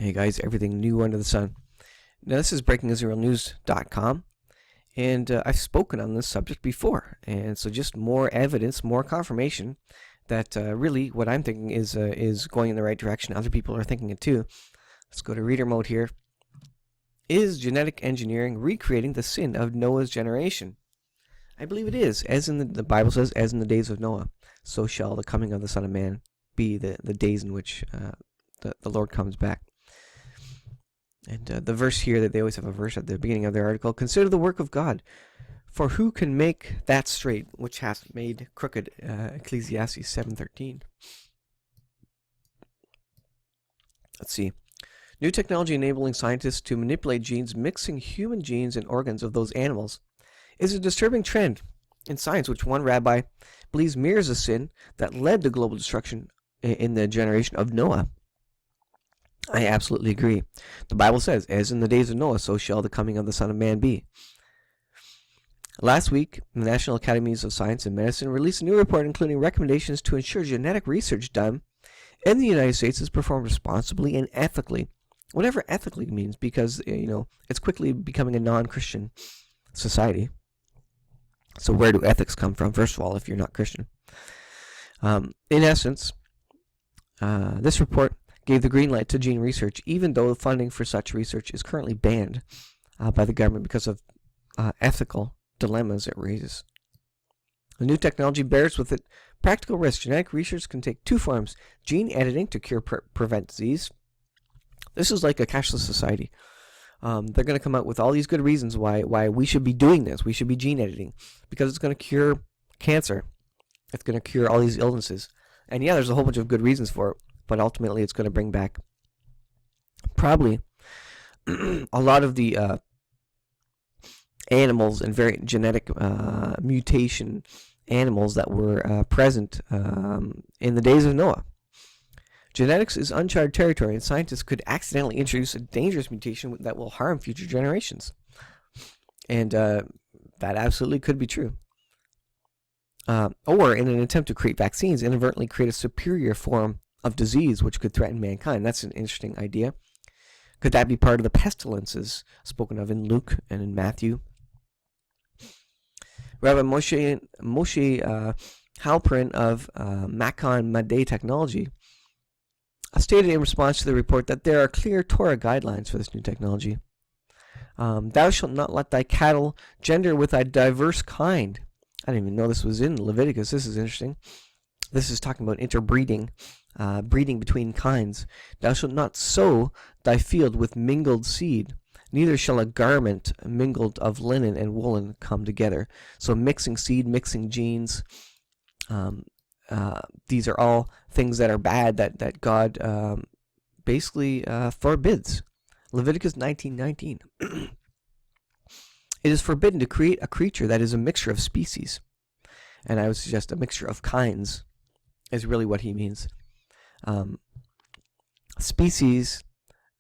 Hey guys, everything new under the sun. Now this is breakingisraelnews.com, and I've spoken on this subject before, and so just more evidence, more confirmation that really what I'm thinking is going in the right direction. Other people are thinking it too. Let's go to reader mode here. Is genetic engineering recreating the sin of Noah's generation? I believe it is. As in the Bible says, as in the days of Noah, so shall the coming of the Son of Man be, the days in which the Lord comes back. And the verse here, that they always have a verse at the beginning of their article: consider the work of God, for who can make that straight which hath made crooked? Ecclesiastes 7:13. Let's see. New technology enabling scientists to manipulate genes, mixing human genes and organs of those animals, is a disturbing trend in science, which one rabbi believes mirrors a sin that led to global destruction in the generation of Noah. I absolutely agree. The Bible says, as in the days of Noah, so shall the coming of the Son of Man be. Last week, the National Academies of Science and Medicine released a new report including recommendations to ensure genetic research done in the United States is performed responsibly and ethically. Whatever ethically means, because, it's quickly becoming a non-Christian society. So where do ethics come from, first of all, if you're not Christian? In essence, this report gave the green light to gene research, even though funding for such research is currently banned by the government because of ethical dilemmas it raises. The new technology bears with it practical risks. Genetic research can take two forms: gene editing to cure prevent disease. This is like a cashless society. They're going to come out with all these good reasons why we should be doing this. We should be gene editing because it's going to cure cancer. It's going to cure all these illnesses. And yeah, there's a whole bunch of good reasons for it. But ultimately, it's going to bring back probably a lot of the animals and very genetic mutation animals that were present in the days of Noah. Genetics is uncharted territory, and scientists could accidentally introduce a dangerous mutation that will harm future generations. And that absolutely could be true. Or in an attempt to create vaccines, inadvertently create a superior form of disease which could threaten mankind. That's an interesting idea. Could that be part of the pestilences spoken of in Luke and in Matthew? Rabbi Moshe Halperin of Macon Madei Technology stated in response to the report that there are clear Torah guidelines for this new technology. Thou shalt not let thy cattle gender with thy diverse kind. I didn't even know this was in Leviticus. This is interesting. This is talking about interbreeding, breeding between kinds. Thou shalt not sow thy field with mingled seed, neither shall a garment mingled of linen and woolen come together. So mixing seed, mixing genes, these are all things that are bad that God basically forbids. Leviticus 19:19. It is forbidden to create a creature that is a mixture of species. And I would suggest a mixture of kinds is really what he means. Species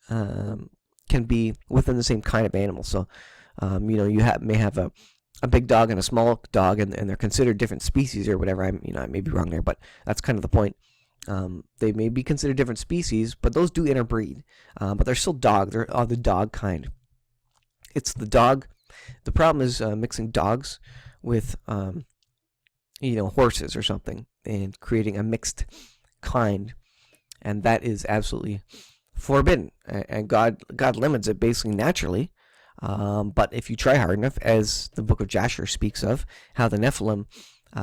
can be within the same kind of animal. So, you may have a big dog and a small dog, and they're considered different species or whatever. I may be wrong there, but that's kind of the point. They may be considered different species, but those do interbreed. But they're still dog. They're of the dog kind. It's the dog. The problem is mixing dogs with horses or something, and creating a mixed kind, and that is absolutely forbidden. And God limits it basically naturally, but if you try hard enough, as the book of Jasher speaks of, how the Nephilim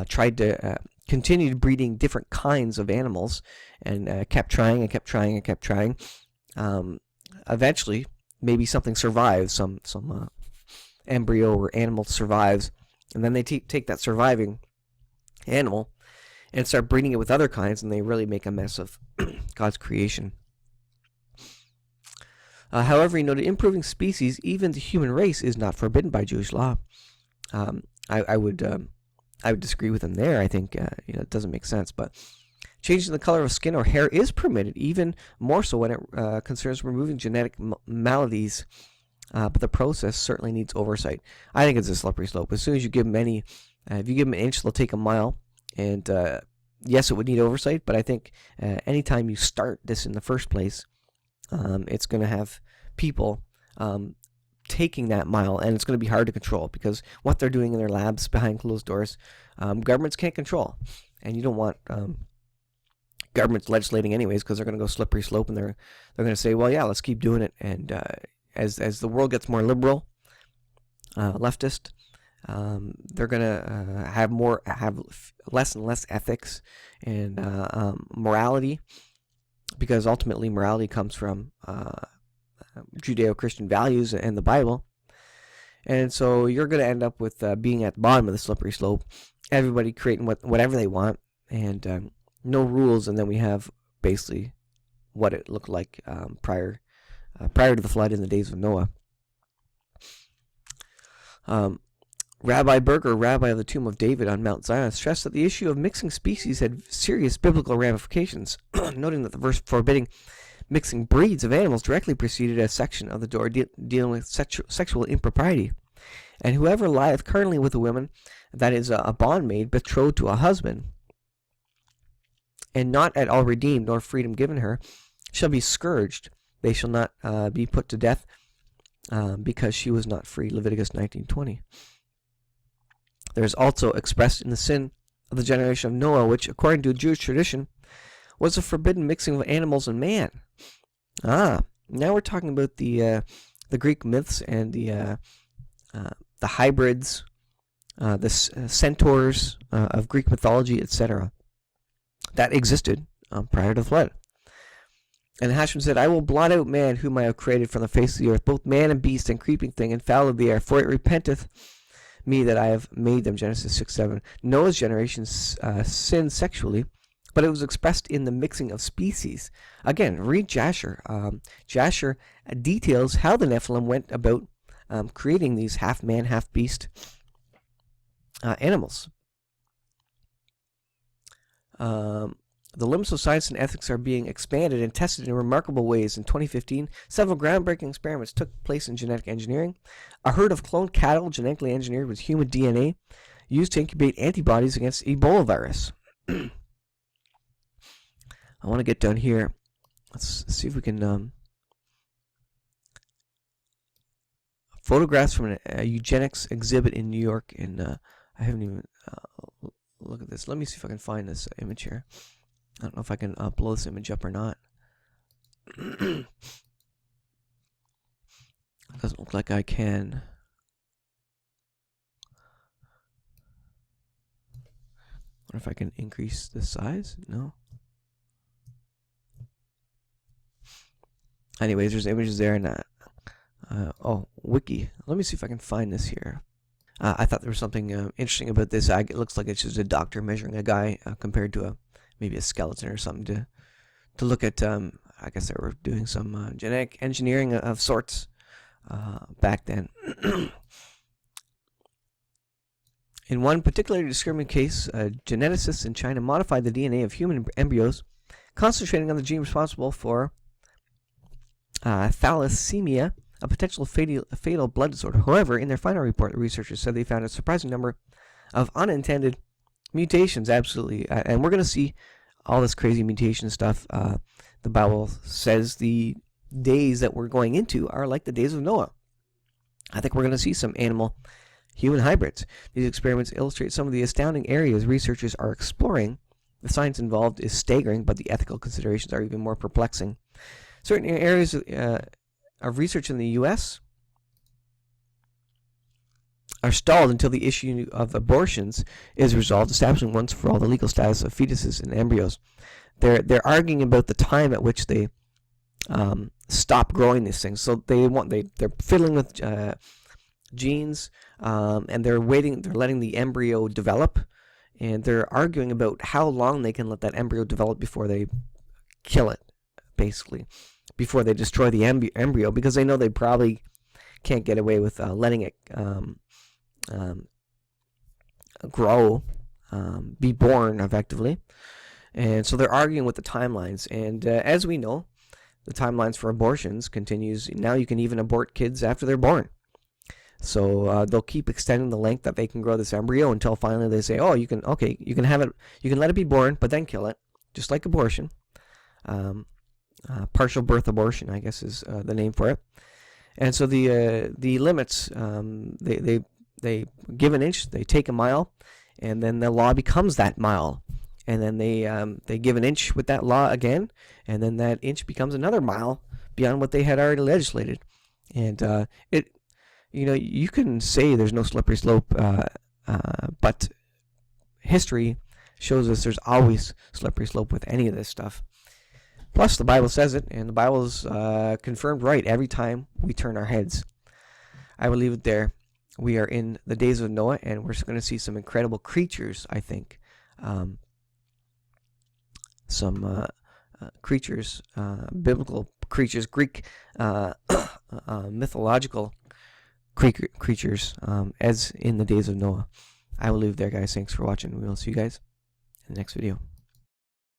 tried to continue breeding different kinds of animals, and kept trying and kept trying and kept trying. Eventually, maybe something survives, some embryo or animal survives, and then they take that surviving animal and start breeding it with other kinds, and they really make a mess of God's creation. However, he noted improving species, even the human race, is not forbidden by Jewish law. I would disagree with him there. I think it doesn't make sense. But changing the color of skin or hair is permitted, even more so when it concerns removing genetic maladies. But the process certainly needs oversight. I think it's a slippery slope. As soon as you give them if you give them an inch, they'll take a mile. And yes, it would need oversight, but I think anytime you start this in the first place, it's going to have people taking that mile, and it's going to be hard to control because what they're doing in their labs behind closed doors, governments can't control, and you don't want governments legislating anyways because they're going to go slippery slope, and they're going to say, well, yeah, let's keep doing it, and as the world gets more liberal, leftist, they're going to have less and less ethics and morality, because ultimately morality comes from Judeo-Christian values and the Bible. And so you're going to end up with being at the bottom of the slippery slope, everybody creating whatever they want, and no rules. And then we have basically what it looked like prior to the flood in the days of Noah. Rabbi Berger, rabbi of the Tomb of David on Mount Zion, stressed that the issue of mixing species had serious biblical ramifications, noting that the verse forbidding mixing breeds of animals directly preceded a section of the Torah dealing with sexual impropriety. And whoever lieth carnally with a woman, that is a bondmaid betrothed to a husband, and not at all redeemed, nor freedom given her, shall be scourged. They shall not be put to death because she was not free. Leviticus 19:20. There is also expressed in the sin of the generation of Noah, which, according to Jewish tradition, was a forbidden mixing of animals and man. Now we're talking about the Greek myths and the hybrids, the centaurs of Greek mythology, etc. that existed prior to the flood. And Hashem said, I will blot out man whom I have created from the face of the earth, both man and beast and creeping thing and fowl of the air, for it repenteth me that I have made them. Genesis 6:7. Noah's generation sinned sexually, but it was expressed in the mixing of species. Again, read Jasher. Jasher details how the Nephilim went about creating these half man, half beast animals. The limits of science and ethics are being expanded and tested in remarkable ways. In 2015, several groundbreaking experiments took place in genetic engineering. A herd of cloned cattle genetically engineered with human DNA used to incubate antibodies against Ebola virus. I want to get down here. Let's see if we can... photographs from a eugenics exhibit in New York. And I haven't even... look at this. Let me see if I can find this image here. I don't know if I can blow this image up or not. Doesn't look like I can. Wonder if I can increase the size? No. Anyways, there's images there and wiki. Let me see if I can find this here. I thought there was something interesting about this. It looks like it's just a doctor measuring a guy compared to maybe a skeleton or something to look at. I guess they were doing some genetic engineering of sorts back then. In one particularly discriminating case, geneticists in China modified the DNA of human embryos, concentrating on the gene responsible for thalassemia, a potential fatal blood disorder. However, in their final report, the researchers said they found a surprising number of unintended mutations. Absolutely. And we're going to see all this crazy mutation stuff. The Bible says the days that we're going into are like the days of Noah. I think we're going to see some animal-human hybrids. These experiments illustrate some of the astounding areas researchers are exploring. The science involved is staggering, but the ethical considerations are even more perplexing. Certain areas of research in the U.S. are stalled until the issue of abortions is resolved, establishing once for all the legal status of fetuses and embryos. They're arguing about the time at which they stop growing these things. So they're fiddling with genes, and they're letting the embryo develop, and they're arguing about how long they can let that embryo develop before they kill it, basically, before they destroy the embryo, because they know they probably can't get away with letting it grow, be born effectively. And so they're arguing with the timelines. And as we know, the timelines for abortions continues. Now you can even abort kids after they're born. So they'll keep extending the length that they can grow this embryo until finally they say, oh, you can have it, you can let it be born, but then kill it, just like abortion. partial birth abortion, I guess is the name for it. And so the limits, they give an inch, they take a mile, and then the law becomes that mile. And then they give an inch with that law again, and then that inch becomes another mile beyond what they had already legislated. And you can say there's no slippery slope, but history shows us there's always slippery slope with any of this stuff. Plus, the Bible says it, and the Bible is confirmed right every time we turn our heads. I will leave it there. We are in the days of Noah, and we're going to see some incredible creatures, I think. Some creatures, biblical creatures, Greek mythological creatures, as in the days of Noah. I will leave it there, guys. Thanks for watching. We will see you guys in the next video.